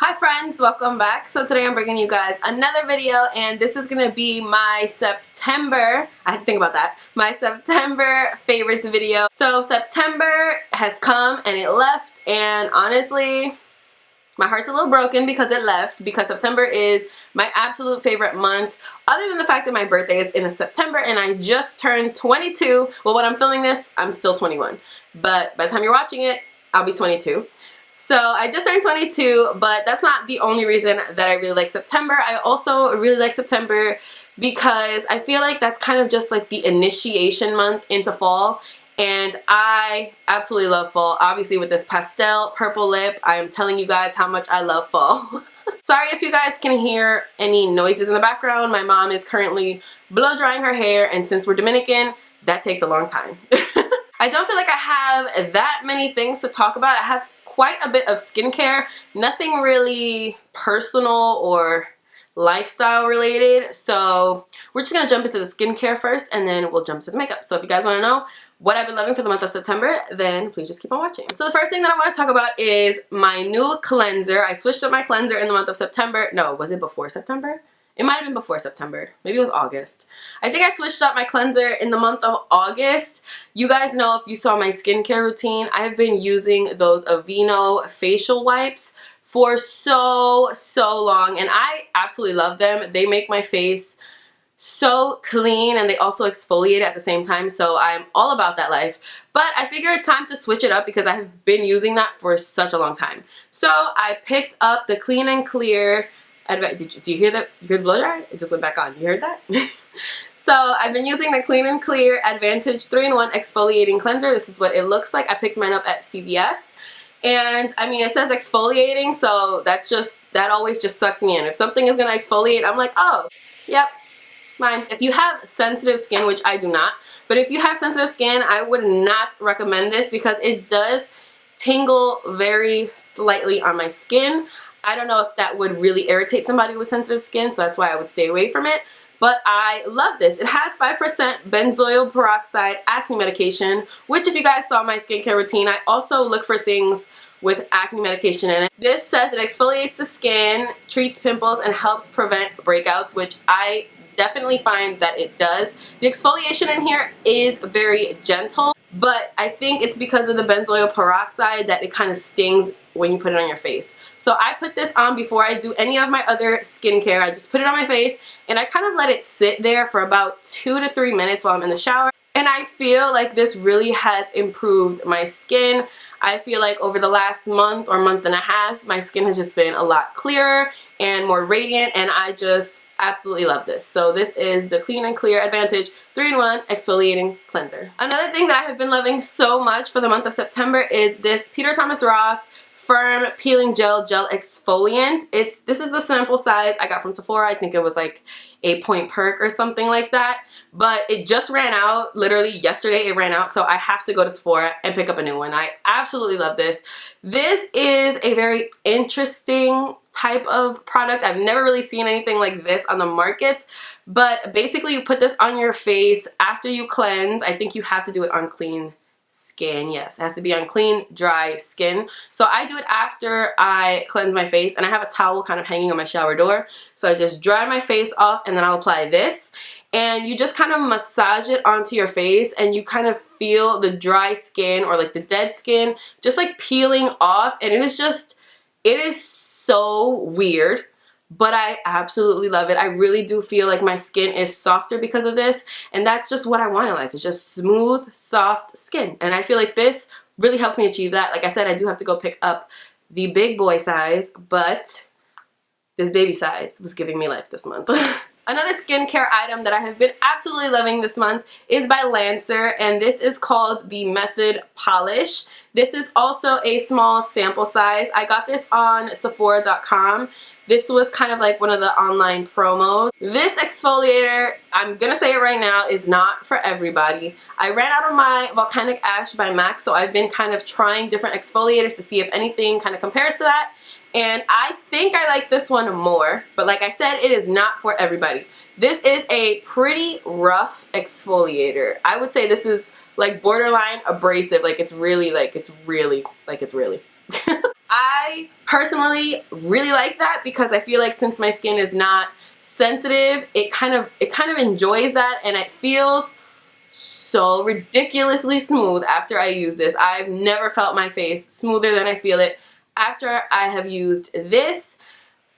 Hi friends, welcome back. So today I'm bringing you guys another video, and this is gonna be my September, I had to think about that, my September favorites video. So September has come and it left, and honestly my heart's a little broken because it left, because September is my absolute favorite month, other than the fact that my birthday is in September and I just turned 22. Well, when I'm filming this I'm still 21, but by the time you're watching it I'll be 22. So I just turned 22, but that's not the only reason that I really like September. I also really like September because I feel like that's kind of just like the initiation month into fall, and I absolutely love fall. Obviously with this pastel purple lip, I am telling you guys how much I love fall. Sorry if you guys can hear any noises in the background. My mom is currently blow drying her hair, and since we're Dominican, that takes a long time. I don't feel like I have that many things to talk about. I have quite a bit of skincare, nothing really personal or lifestyle related, so we're just gonna jump into the skincare first and then we'll jump to the makeup. So if you guys want to know what I've been loving for the month of September, then please just keep on watching. So the first thing that I want to talk about is my new cleanser. I switched up my cleanser in the month of September. No, was it before September? It might have been before September. Maybe it was August. I think I switched up my cleanser in the month of August. You guys know, if you saw my skincare routine, I have been using those Aveeno facial wipes for so long, and I absolutely love them. They make my face so clean and they also exfoliate at the same time, so I'm all about that life. But I figure it's time to switch it up because I have been using that for such a long time. So I picked up the Clean and Clear. Did you hear that? You heard the blow dryer? It just went back on. You heard that? So I've been using the Clean and Clear Advantage 3-in-1 Exfoliating Cleanser. This is what it looks like. I picked mine up at CVS. And I mean, it says exfoliating, so that always just sucks me in. If something is going to exfoliate, I'm like, oh, yep, fine. If you have sensitive skin, which I do not, but if you have sensitive skin, I would not recommend this because it does tingle very slightly on my skin. I don't know if that would really irritate somebody with sensitive skin, so that's why I would stay away from it. But I love this. It has 5% benzoyl peroxide acne medication, which if you guys saw my skincare routine, I also look for things with acne medication in it. This says it exfoliates the skin, treats pimples, and helps prevent breakouts, which I definitely find that it does. The exfoliation in here is very gentle, but I think it's because of the benzoyl peroxide that it kind of stings when you put it on your face. So I put this on before I do any of my other skincare. I just put it on my face and I kind of let it sit there for about 2 to 3 minutes while I'm in the shower. And I feel like this really has improved my skin. I feel like over the last month or month and a half, my skin has just been a lot clearer and more radiant, and I just absolutely love this. So this is the Clean and Clear Advantage 3-in-1 Exfoliating Cleanser. Another thing that I have been loving so much for the month of September is this Peter Thomas Roth Firm Peeling Gel Exfoliant. This is the sample size I got from Sephora. I think it was like 8 Point Perk or something like that. But it just ran out. Literally yesterday it ran out, so I have to go to Sephora and pick up a new one. I absolutely love this. This is a very interesting type of product. I've never really seen anything like this on the market. But basically you put this on your face after you cleanse. I think you have to do it on clean skin. Yes, it has to be on clean, dry skin. So I do it after I cleanse my face, and I have a towel kind of hanging on my shower door. So I just dry my face off and then I'll apply this. And you just kind of massage it onto your face, and you kind of feel the dry skin or like the dead skin just like peeling off, and it is so weird. But I absolutely love it. I really do feel like my skin is softer because of this, and that's just what I want in life. It's just smooth, soft skin, and I feel like this really helps me achieve that. Like I said, I do have to go pick up the big boy size, but this baby size was giving me life this month. Another skincare item that I have been absolutely loving this month is by Lancer, and this is called the Method Polish. This is also a small sample size. I got this on Sephora.com. This was kind of like one of the online promos. This exfoliator, I'm gonna say it right now, is not for everybody. I ran out of my Volcanic Ash by MAC, so I've been kind of trying different exfoliators to see if anything kind of compares to that. And I think I like this one more, but like I said, it is not for everybody. This is a pretty rough exfoliator. I would say this is like borderline abrasive. Like it's really. I personally really like that because I feel like since my skin is not sensitive, it kind of enjoys that, and it feels so ridiculously smooth after I use this. I've never felt my face smoother than I feel it after I have used this.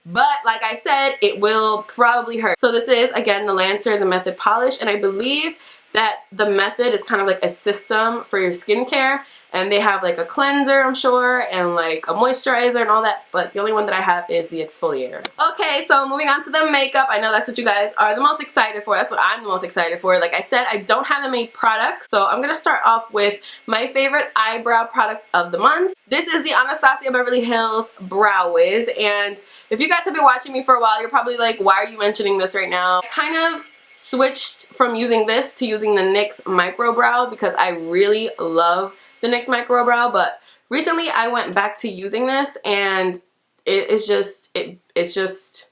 But like I said, it will probably hurt. So this is, again, the Lancer, the Method Polish, and I believe that the Method is kind of like a system for your skincare, and they have like a cleanser, I'm sure, and like a moisturizer and all that, but the only one that I have is the exfoliator. Okay, so moving on to the makeup. I know that's what you guys are the most excited for. That's what I'm the most excited for. Like I said, I don't have that many products, so I'm gonna start off with my favorite eyebrow product of the month. This is the Anastasia Beverly Hills Brow Wiz, and if you guys have been watching me for a while, you're probably like, why are you mentioning this right now? I kind of switched from using this to using the NYX Micro Brow because I really love the NYX Micro Brow, but recently I went back to using this, and it's just,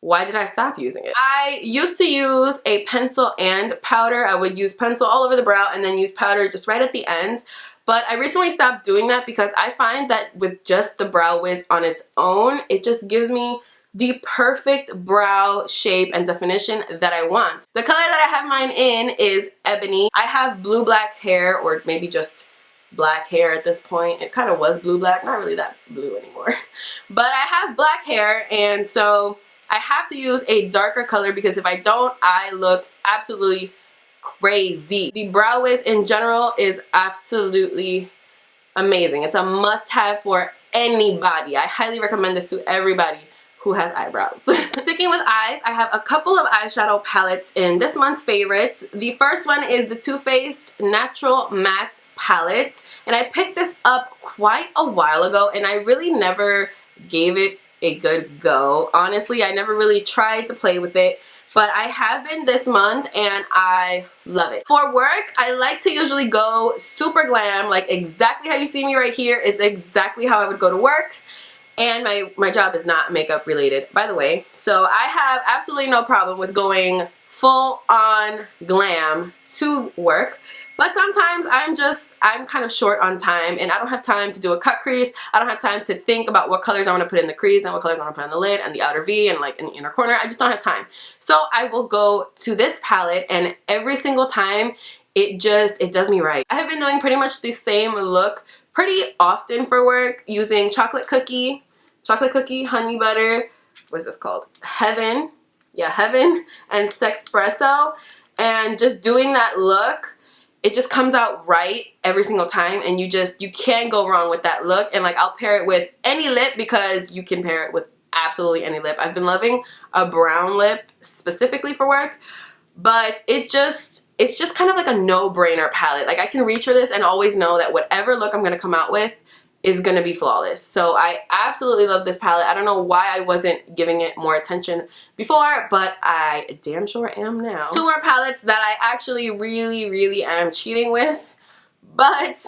why did I stop using it? I used to use a pencil and powder. I would use pencil all over the brow and then use powder just right at the end. But I recently stopped doing that because I find that with just the Brow Wiz on its own, it just gives me the perfect brow shape and definition that I want. The color that I have mine in is Ebony. I have blue-black hair, or maybe just black hair at this point. It kind of was blue-black, not really that blue anymore. But I have black hair, and so I have to use a darker color because if I don't, I look absolutely crazy. The Brow Wiz in general is absolutely amazing. It's a must-have for anybody. I highly recommend this to everybody who has eyebrows. Sticking with eyes, I have a couple of eyeshadow palettes in this month's favorites. The first one is the Too Faced Natural Matte Palette, and I picked this up quite a while ago, and I really never gave it a good go. Honestly, I never really tried to play with it, but I have been this month and I love it. For work, I like to usually go super glam, like exactly how you see me right here is exactly how I would go to work. And my job is not makeup related, by the way. So I have absolutely no problem with going full on glam to work. But sometimes I'm kind of short on time, and I don't have time to do a cut crease. I don't have time to think about what colors I want to put in the crease and what colors I want to put on the lid and the outer V and like in the inner corner. I just don't have time. So I will go to this palette, and every single time it does me right. I have been doing pretty much the same look pretty often for work, using chocolate cookie, honey butter, what's this called? Heaven. Yeah, Heaven and Sexpresso, and just doing that look. It just comes out right every single time, and you can't go wrong with that look. And like, I'll pair it with any lip because you can pair it with absolutely any lip. I've been loving a brown lip specifically for work, but it's just kind of like a no-brainer palette. Like, I can reach for this and always know that whatever look I'm going to come out with is going to be flawless. So I absolutely love this palette. I don't know why I wasn't giving it more attention before, but I damn sure am now. Two more palettes that I actually really am cheating with, but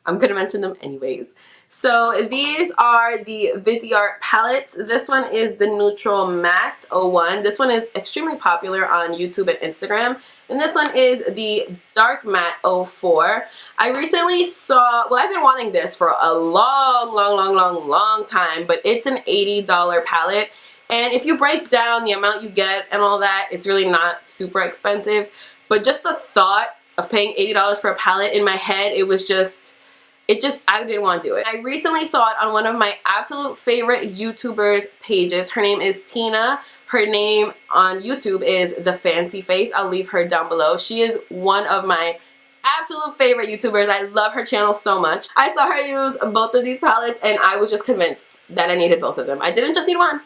I'm going to mention them anyways. So these are the Viseart palettes. This one is the Neutral Matte 01. This one is extremely popular on YouTube and Instagram. And this one is the Dark Matte 04. I recently saw, well, I've been wanting this for a long time, but it's an $80 palette. And if you break down the amount you get and all that, it's really not super expensive. But just the thought of paying $80 for a palette, in my head, I didn't want to do it. I recently saw it on one of my absolute favorite YouTubers pages. Her name is Tina. Her name on YouTube is The Fancy Face. I'll leave her down below. She is one of my absolute favorite YouTubers. I love her channel so much. I saw her use both of these palettes, and I was just convinced that I needed both of them. I didn't just need one.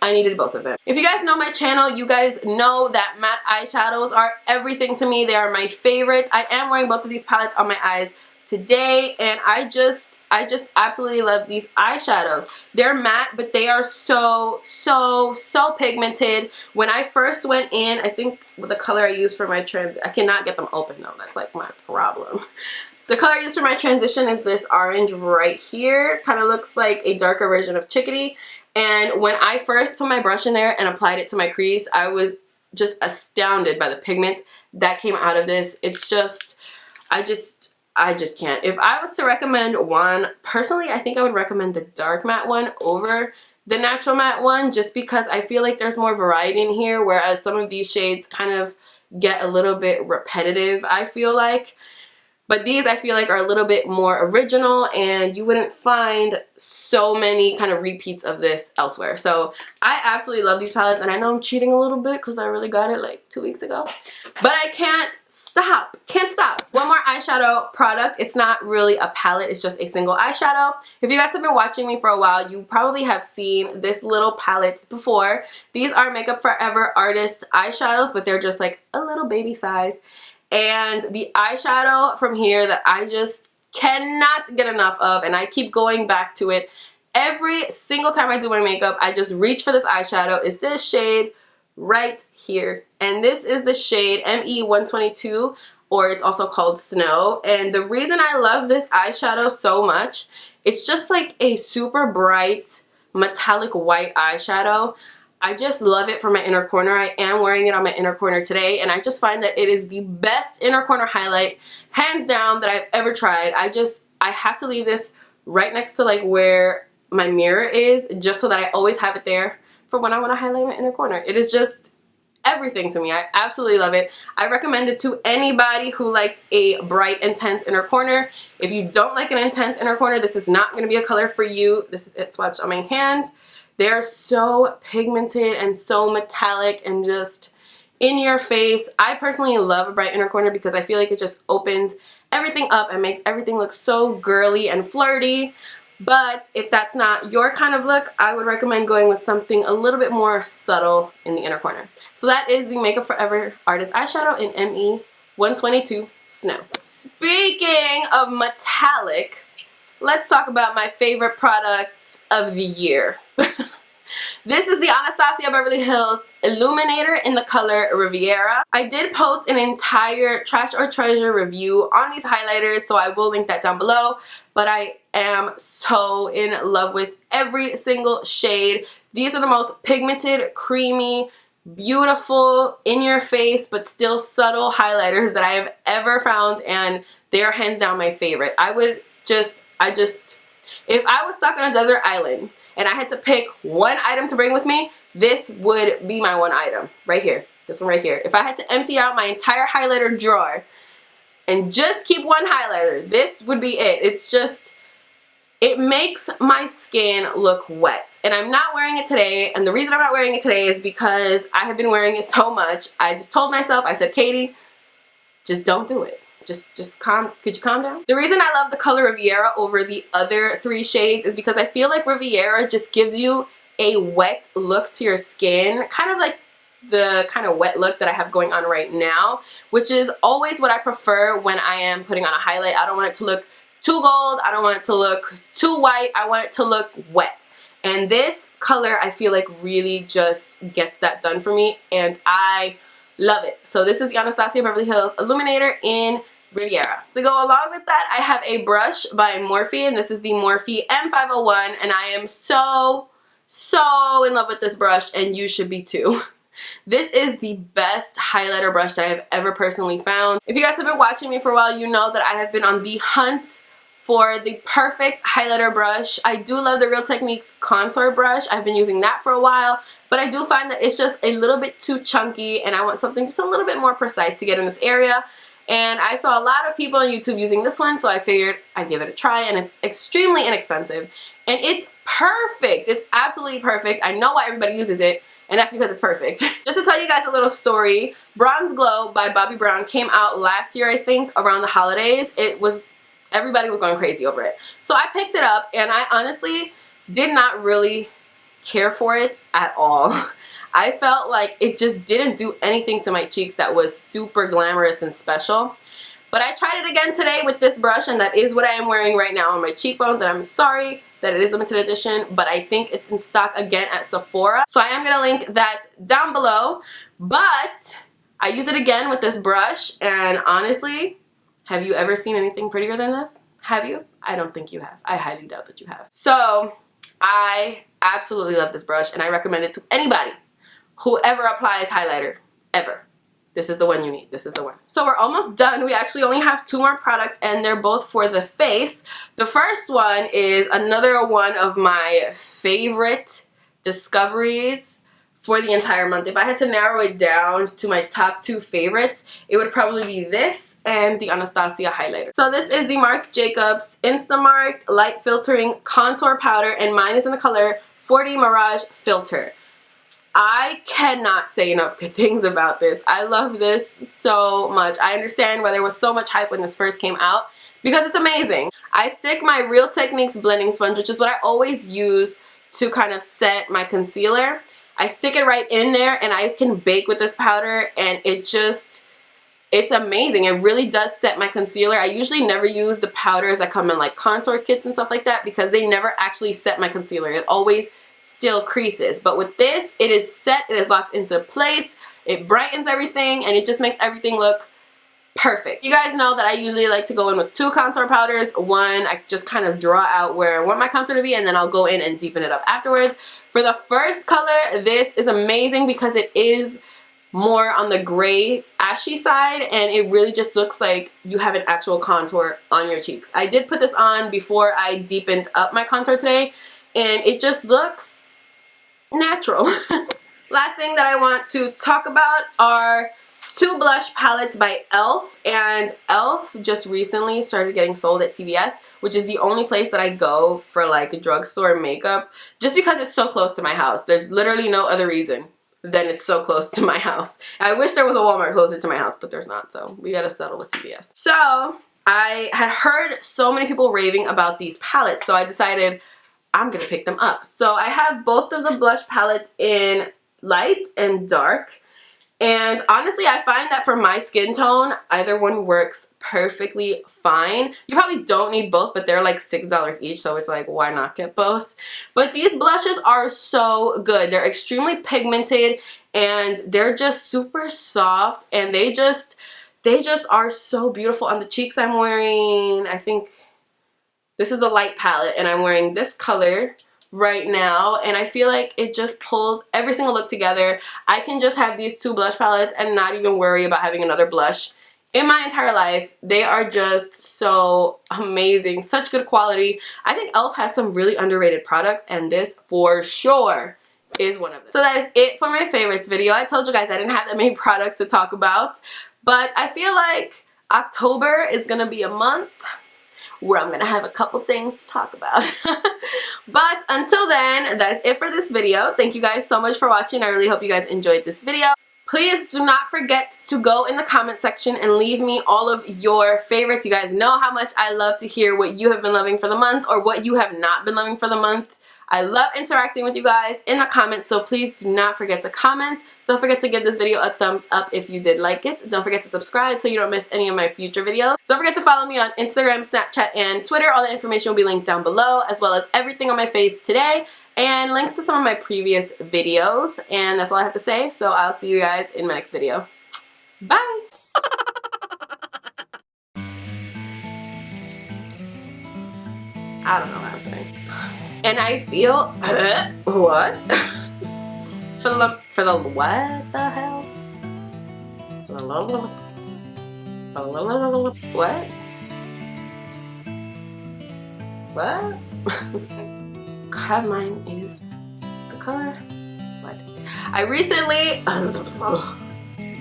I needed both of them. If you guys know my channel, you guys know that matte eyeshadows are everything to me. They are my favorite. I am wearing both of these palettes on my eyes today, and I just absolutely love these eyeshadows. They're matte, but they are so pigmented. When I first went in, I think the color I used for my I cannot get them open though. That's like my problem. The color I used for my transition is this orange right here. Kind of looks like a darker version of Chickadee. And when I first put my brush in there and applied it to my crease, I was just astounded by the pigment that came out of this. It's just, I just can't. If I was to recommend one, personally, I think I would recommend the dark matte one over the natural matte one, just because I feel like there's more variety in here, whereas some of these shades kind of get a little bit repetitive, I feel like. But these I feel like are a little bit more original, and you wouldn't find so many kind of repeats of this elsewhere. So I absolutely love these palettes, and I know I'm cheating a little bit because I really got it like 2 weeks ago. But I can't stop. Can't stop. One more eyeshadow product. It's not really a palette. It's just a single eyeshadow. If you guys have been watching me for a while, you probably have seen this little palette before. These are Makeup Forever Artist eyeshadows, but they're just like a little baby size. And the eyeshadow from here that I just cannot get enough of, and I keep going back to it every single time I do my makeup, I just reach for this eyeshadow, is this shade right here. And this is the shade ME122, or it's also called Snow. And the reason I love this eyeshadow so much, it's just like a super bright metallic white eyeshadow. I just love it for my inner corner. I am wearing it on my inner corner today, and I just find that it is the best inner corner highlight, hands down, that I've ever tried. I have to leave this right next to like where my mirror is, just so that I always have it there for when I want to highlight my inner corner. It is just everything to me. I absolutely love it. I recommend it to anybody who likes a bright, intense inner corner. If you don't like an intense inner corner, this is not going to be a color for you. This is it swatched on my hand. They're so pigmented and so metallic and just in your face. I personally love a bright inner corner because I feel like it just opens everything up and makes everything look so girly and flirty. But if that's not your kind of look, I would recommend going with something a little bit more subtle in the inner corner. So that is the Makeup Forever Artist eyeshadow in ME122 Snow. Speaking of metallic, let's talk about my favorite products of the year. This is the Anastasia Beverly Hills Illuminator in the color Riviera. I did post an entire Trash or Treasure review on these highlighters, so I will link that down below. But I am so in love with every single shade. These are the most pigmented, creamy, beautiful, in your face, but still subtle highlighters that I have ever found, and they are hands down my favorite. If I was stuck on a desert island and I had to pick one item to bring with me, this would be my one item. Right here. This one right here. If I had to empty out my entire highlighter drawer and just keep one highlighter, this would be it. It's just, it makes my skin look wet. And I'm not wearing it today. And the reason I'm not wearing it today is because I have been wearing it so much. I just told myself, I said, Katie, just don't do it. Could you calm down? The reason I love the color Riviera over the other 3 shades is because I feel like Riviera just gives you a wet look to your skin, kind of like the kind of wet look that I have going on right now, which is always what I prefer when I am putting on a highlight. I don't want it to look too gold, I don't want it to look too white, I want it to look wet. And this color I feel like really just gets that done for me, and I love it. So this is the Anastasia Beverly Hills Illuminator in Riviera. To go along with that, I have a brush by Morphe, and this is the Morphe M501, and I am so in love with this brush, and you should be too. This is the best highlighter brush that I have ever personally found. If you guys have been watching me for a while, you know that I have been on the hunt for the perfect highlighter brush. I do love the Real Techniques contour brush. I've been using that for a while, but I do find that it's just a little bit too chunky, and I want something just a little bit more precise to get in this area. And I saw a lot of people on YouTube using this one, so I figured I'd give it a try, and it's extremely inexpensive. And it's perfect. It's absolutely perfect. I know why everybody uses it, and that's because it's perfect. Just to tell you guys a little story, Bronze Glow by Bobbi Brown came out last year, I think, around the holidays. Everybody was going crazy over it. So I picked it up, and I honestly did not really care for it at all. I felt like it just didn't do anything to my cheeks that was super glamorous and special. But I tried it again today with this brush, and that is what I am wearing right now on my cheekbones, and I'm sorry that it is limited edition, but I think it's in stock again at Sephora. So I am going to link that down below. But I use it again with this brush, and honestly, have you ever seen anything prettier than this? Have you? I don't think you have. I highly doubt that you have. So I absolutely love this brush, and I recommend it to anybody who ever applies highlighter, ever. This is the one you need. This is the one. So we're almost done. We actually only have 2 more products and they're both for the face. The first one is another one of my favorite discoveries for the entire month. If I had to narrow it down to my top 2 favorites, it would probably be this and the Anastasia highlighter. So this is the Marc Jacobs Instamark Light Filtering Contour Powder, and mine is in the color 40 Mirage Filter. I cannot say enough good things about this. I love this so much. I understand why there was so much hype when this first came out because it's amazing. I stick my Real Techniques blending sponge, which is what I always use to kind of set my concealer. I stick it right in there and I can bake with this powder, and it's amazing. It really does set my concealer. I usually never use the powders that come in like contour kits and stuff like that because they never actually set my concealer. It always still creases. But with this, it is set, it is locked into place, it brightens everything, and it just makes everything look perfect. You guys know that I usually like to go in with 2 contour powders. One, I just kind of draw out where I want my contour to be, and then I'll go in and deepen it up afterwards. For the first color, this is amazing because it is more on the gray ashy side, and it really just looks like you have an actual contour on your cheeks. I did put this on before I deepened up my contour today, and it just looks natural. Last thing that I want to talk about are 2 blush palettes by e.l.f. and e.l.f. just recently started getting sold at CVS, which is the only place that I go for like drugstore makeup, just because it's so close to my house. There's literally no other reason than it's so close to my house. I wish there was a Walmart closer to my house, but there's not, so we gotta settle with CVS. So I had heard so many people raving about these palettes, so I decided I'm gonna pick them up. So I have both of the blush palettes in light and dark. And honestly, I find that for my skin tone, either one works perfectly fine. You probably don't need both, but they're like $6 each, so it's like, why not get both? But these blushes are so good. They're extremely pigmented, and they're just super soft, and they just are so beautiful on the cheeks. I'm wearing, I think, this is the light palette, and I'm wearing this color right now, and I feel like it just pulls every single look together. I can just have these 2 blush palettes and not even worry about having another blush in my entire life. They are just so amazing, such good quality. I think e.l.f. has some really underrated products, and this for sure is one of them. So that is it for my favorites video. I told you guys I didn't have that many products to talk about, but I feel like October is gonna be a month where I'm gonna have a couple things to talk about. But until then, that is it for this video. Thank you guys so much for watching. I really hope you guys enjoyed this video. Please do not forget to go in the comment section and leave me all of your favorites. You guys know how much I love to hear what you have been loving for the month or what you have not been loving for the month. I love interacting with you guys in the comments, so please do not forget to comment. Don't forget to give this video a thumbs up if you did like it. Don't forget to subscribe so you don't miss any of my future videos. Don't forget to follow me on Instagram, Snapchat, and Twitter. All the information will be linked down below, as well as everything on my face today and links to some of my previous videos. And that's all I have to say, so I'll see you guys in my next video. Bye! I don't know what I'm saying. And I feel what? for the what the hell? What? What? God, mine is the color. What? I recently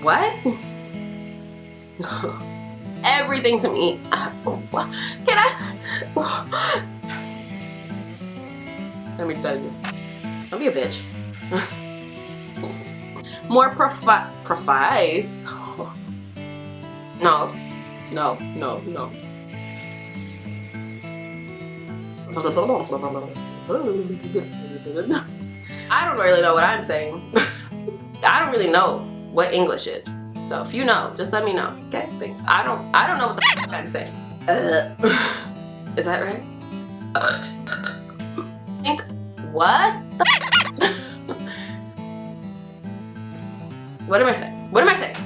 what? Everything to me. Can I? Let me tell you. Don't be a bitch. More precise. No. No. No. No. I don't really know what I'm saying. I don't really know what English is. So if you know, just let me know. Okay? Thanks. I don't know what the f I'm saying. Is that right? What the What am I saying? What am I saying?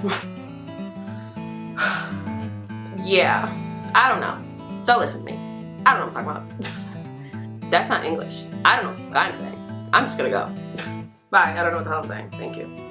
Yeah. I don't know. Don't listen to me. I don't know what I'm talking about. That's not English. I don't know what I'm saying. I'm just gonna go. Bye. I don't know what the hell I'm saying. Thank you.